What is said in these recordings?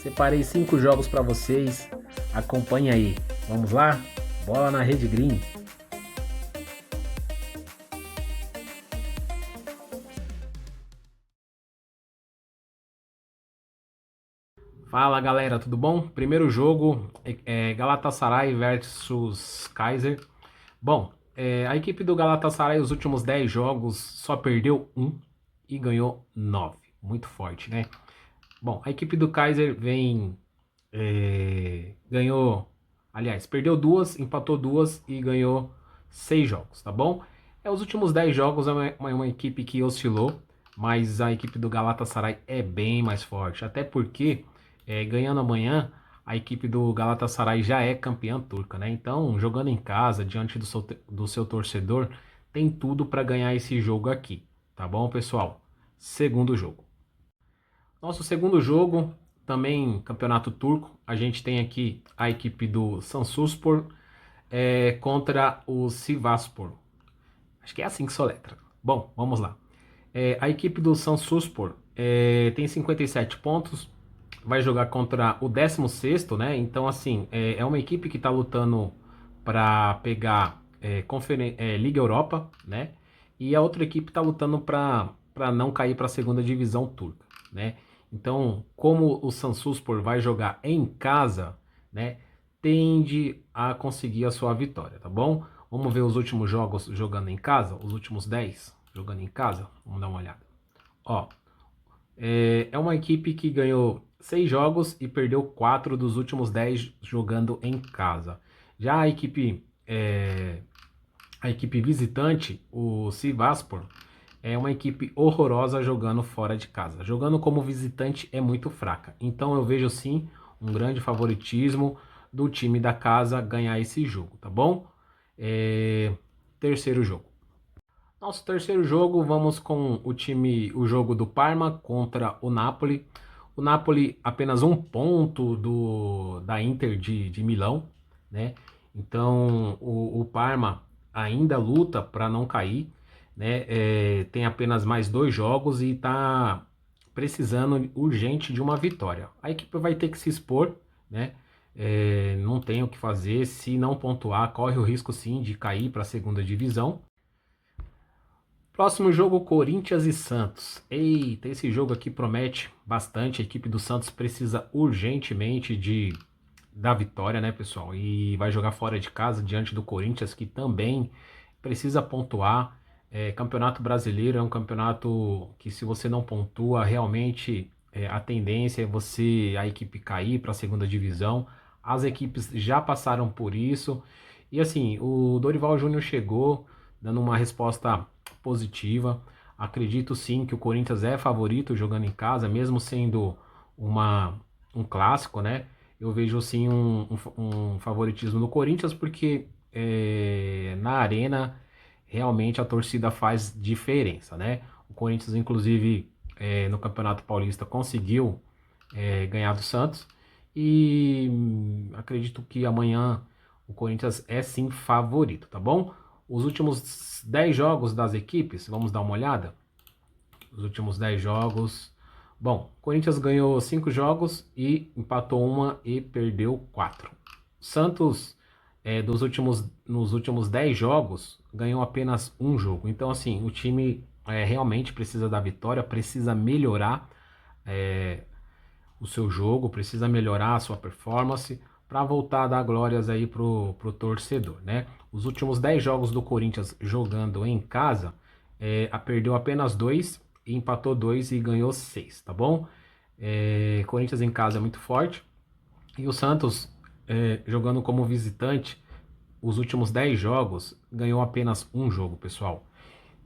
Separei 5 jogos para vocês. Acompanhe aí. Vamos lá? Bola na Rede Green. Fala galera, tudo bom? Primeiro jogo é Galatasaray versus Kaiser. Bom, a equipe do Galatasaray, os últimos 10 jogos, só perdeu um e ganhou 9. Muito forte, né? Bom, a equipe do Kaiser ganhou, aliás, perdeu duas, empatou duas e ganhou 6 jogos, tá bom? Os últimos 10 jogos é uma equipe que oscilou, mas a equipe do Galatasaray é bem mais forte, até porque ganhando amanhã, a equipe do Galatasaray já é campeã turca, né? Então, jogando em casa, diante do seu torcedor, tem tudo para ganhar esse jogo aqui, tá bom, pessoal? Segundo jogo. Nosso segundo jogo, também campeonato turco, a gente tem aqui a equipe do Samsunspor contra o Sivasspor. Acho que é assim que soletra. Bom, vamos lá. A equipe do Samsunspor tem 57 pontos, vai jogar contra o 16º, né? Então, assim, é uma equipe que está lutando para pegar Liga Europa, né? E a outra equipe está lutando para não cair para a segunda divisão turca, né? Então, como o Samsunspor vai jogar em casa, né? Tende a conseguir a sua vitória, tá bom? Vamos ver os últimos jogos jogando em casa, os últimos 10 jogando em casa. Vamos dar uma olhada. Ó, é uma equipe que ganhou 6 jogos e perdeu 4 dos últimos 10 jogando em casa. Já a equipe visitante, o Sivasspor, é uma equipe horrorosa jogando fora de casa. Jogando como visitante é muito fraca. Então eu vejo sim um grande favoritismo do time da casa ganhar esse jogo, tá bom? Terceiro jogo. Nosso terceiro jogo, vamos com o jogo do Parma contra o Napoli. O Napoli apenas um ponto da Inter de Milão, né? Então o Parma ainda luta para não cair, né? Tem apenas mais 2 jogos e está precisando urgente de uma vitória. A equipe vai ter que se expor, né? Não tem o que fazer, se não pontuar, corre o risco sim de cair para a segunda divisão. Próximo jogo, Corinthians e Santos. Eita, esse jogo aqui promete bastante. A equipe do Santos precisa urgentemente da vitória, né, pessoal? E vai jogar fora de casa diante do Corinthians, que também precisa pontuar. Campeonato Brasileiro é um campeonato que, se você não pontua, realmente a tendência é a equipe cair para a segunda divisão. As equipes já passaram por isso. E assim, o Dorival Júnior chegou dando uma resposta positiva. Acredito sim que o Corinthians é favorito jogando em casa, mesmo sendo um clássico, né? Eu vejo sim um favoritismo do Corinthians, porque na arena realmente a torcida faz diferença, né? O Corinthians, inclusive, no Campeonato Paulista conseguiu ganhar do Santos e acredito que amanhã o Corinthians é sim favorito, tá bom? Os últimos 10 jogos das equipes, vamos dar uma olhada? Os últimos 10 jogos. Bom, o Corinthians ganhou 5 jogos e empatou uma e perdeu 4. Santos, nos últimos 10 jogos, ganhou apenas um jogo. Então, assim, o time realmente precisa da vitória, precisa melhorar o seu jogo, precisa melhorar a sua performance para voltar a dar glórias aí pro torcedor, né? Os últimos 10 jogos do Corinthians jogando em casa, perdeu apenas 2, empatou 2 e ganhou 6, tá bom? Corinthians em casa é muito forte. E o Santos, jogando como visitante, os últimos 10 jogos, ganhou apenas um jogo, pessoal.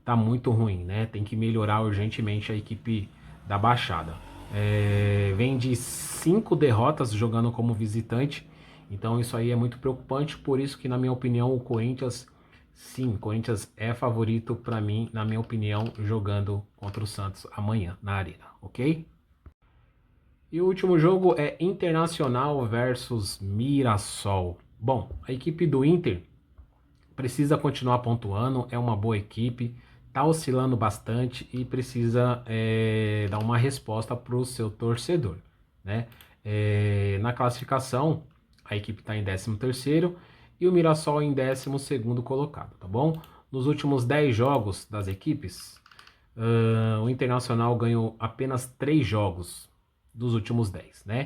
Tá muito ruim, né? Tem que melhorar urgentemente a equipe da Baixada. Vem de 5 derrotas jogando como visitante, então isso aí é muito preocupante. Por isso que, na minha opinião, o Corinthians, sim, o Corinthians é favorito para mim, na minha opinião, jogando contra o Santos amanhã na Arena, ok? E o último jogo é Internacional versus Mirassol. Bom, a equipe do Inter precisa continuar pontuando, é uma boa equipe, tá oscilando bastante e precisa dar uma resposta para o seu torcedor, né? Na classificação, a equipe está em 13º e o Mirassol em 12º colocado, tá bom? Nos últimos 10 jogos das equipes, o Internacional ganhou apenas 3 jogos dos últimos 10, né?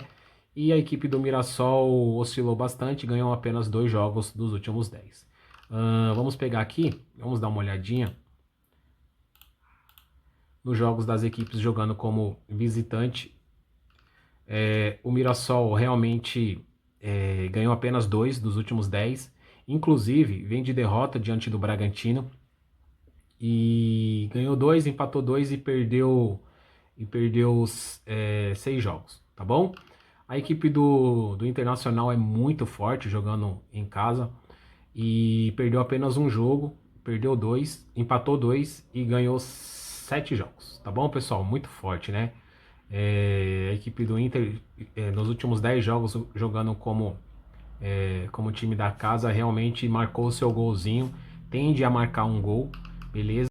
E a equipe do Mirassol oscilou bastante, ganhou apenas 2 jogos dos últimos 10. Vamos pegar aqui, vamos dar uma olhadinha nos jogos das equipes jogando como visitante. O Mirassol realmente ganhou apenas 2 dos últimos 10. Inclusive, vem de derrota diante do Bragantino. E ganhou 2, empatou 2 e perdeu 6 jogos, tá bom? A equipe do Internacional é muito forte jogando em casa e perdeu apenas um jogo, perdeu 2, empatou 2 e ganhou 7 jogos, tá bom, pessoal? Muito forte, né? A equipe do Inter, nos últimos 10 jogos, jogando como time da casa, realmente marcou o seu golzinho, tende a marcar um gol, beleza?